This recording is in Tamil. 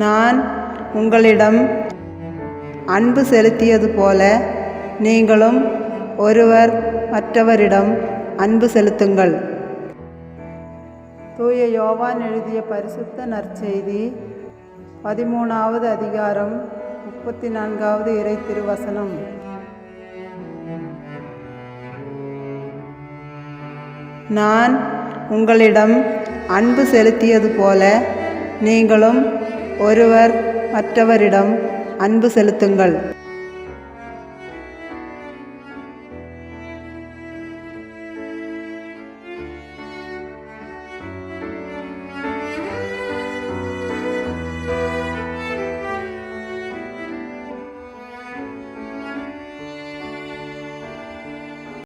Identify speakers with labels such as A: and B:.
A: நான் உங்களிடம் அன்பு செலுத்தியது போல நீங்களும் ஒருவர் மற்றவரிடம் அன்பு செலுத்துங்கள். தூய யோவான் எழுதிய பரிசுத்த நற்செய்தி 13வது அதிகாரம் 34வது இறை திருவசனம். நான் உங்களிடம் அன்பு செலுத்தியது போல நீங்களும் ஒருவர் மற்றவரிடம் அன்பு செலுத்துங்கள்.